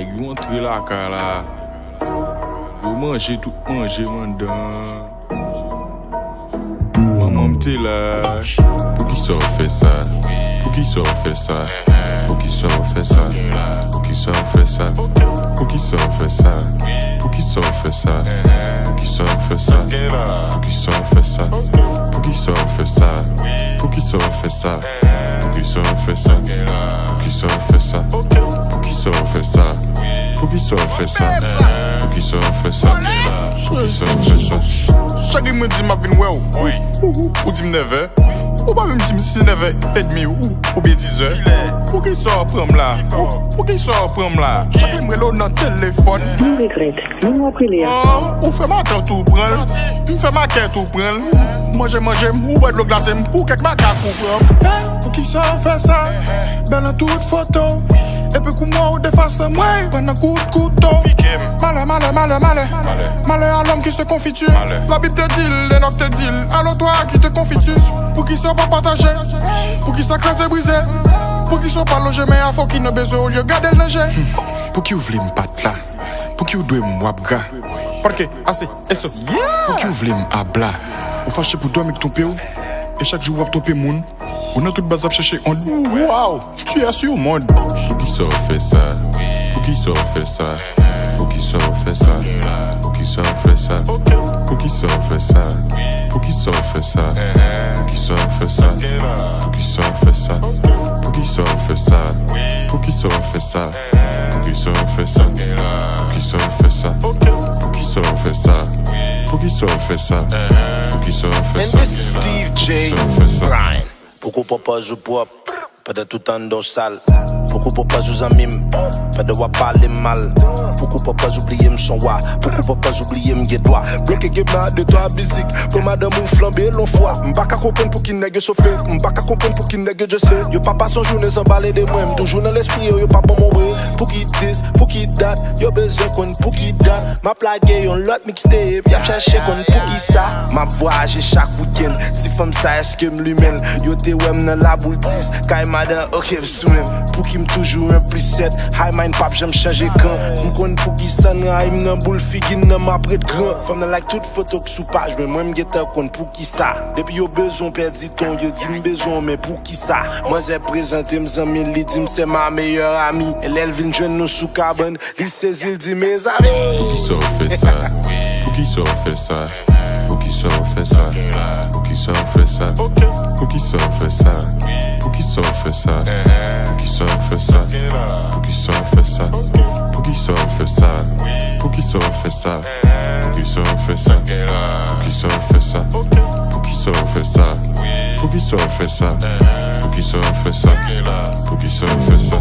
nèg yo entre la ka là. Yo manger tout manger mandan. Maman m'te là. Pour qui ça fait ça? Pour qui ça fait ça? Pour qui ça fait ça? Pour qui ça fait ça? Pour qui ça fait ça? Pour qui ça fait ça? Pour qui ça fait ça? Pour qui ça fait ça? Pour qui ça fait ça? Pour qui ça fait ça? Pour qui ça fait ça? Pour qui ça fait ça? Pour qui ça fait ça? Pour qui ça fait ça? Pour qui ça fait ça? Pour qui ça fait ça? Chaque me dit ma vie ouais ou dit 9h ou pas même dit si 9h30 ou bien 10h. Pour qui ça prend là? Pour qui ça prend là? Chaque me relou dans téléphone. Non regrette, non appeler. Ou fait ma tante tout prendre. Me fait ma quête tout prendre. Manger ou boire de l'eau glacée pour quelque macaque ou prendre. Pour qui ça fait ça? Belle en toute photo. Et puis comme moi ou de face moi prendre un coup de couteau. Malheur à l'homme qui se confie tu. La Bible te dit, les notes te dit. Alors toi qui te confie tu. Pour qui ça pas partagé. Pour qui ça crase brisé. Pour qui ça pas logé mais à faut qu'il ne besoin au lieu garder le neige. Pour qui vous voulez m'battre là? Pour qui vous devez m'wabga? Parce que assez et ça. Pour qui vous voulez m'abla? Ou fâché pour dormir avec ton péo? Et chaque jour vous avez ton pémoun? On a tout bas à chercher on. Wow, tu es sur le monde. Pour qui ça fait ça? Pour qui ça fait ça? Pour qui ça fait ça? Pour qui ça fait ça? Pour qui ça fait ça? Pour qui ça fait ça? Pour qui ça fait ça? Pour qui ça fait ça? Pour qui ça fait ça? Pour qui ça fait ça? Pour qui ça fait ça? Pour qui ça fait ça? Pour qui ça fait ça? Pour qui ça fait ça? Pour qui ça fait ça? And this is Steve J. Brian. Pourquoi pas jouer pop? Pas de tout en dos sale. Pourquoi pas jouer en mime? Pas de parler mal. Pourquoi pas oublier son wa? Pourquoi pas oublier mes doigts? Bloqué game de toi musique. Pour madame ou flamber l'on foi. M'baka comprendre pour qu'il nègre chauffer. M'baka comprendre pour qu'il nègre je sais. Yo pas son journée sans baler de moi. Toujours dans l'esprit yo pas bon mon way. Pour qu'il dise, pour qu'il date. Yo besoin qu'on pour qu'il date. Ma plague on lot mixtape. Y'a cherché qu'on pour qui ça. Ma voyage chaque week-end. Si femme ça est-ce que m'lumène. Yo te wem dans la boule 10. Kay madame ok soumène. Pour qu'il toujours un plus 7. High mind pap j'aime changer quand. M'konn pour qui ça n'a une boule figine dans ma prête grand. Femme like toute photo que sous page. Mais moi m'gette qu'on pour qui ça. Depuis yo besoin perdu ton. Yo dit m'besoin mais pour qui ça. Moi j'ai présenté m'zami. Li dit c'est ma meilleure amie. Elle vient joindre nous sous carbone. Li saisit il dit mes amis. Pour qui ça fait ça? Pour qui ça fait ça? Pour qui ça fait ça? Pour qui ça fait ça? Pour qui ça fait ça? Pour qui ça fait ça? Pour qui ça fait ça? Pour qui ça fait ça? Pour qui ça fait ça? Pour qui ça fait ça? Pour qui ça fait ça? Pour qui ça fait ça? Pour qui ça fait ça? Pour qui ça fait ça? Pour qui ça fait ça? Pour qui ça fait ça?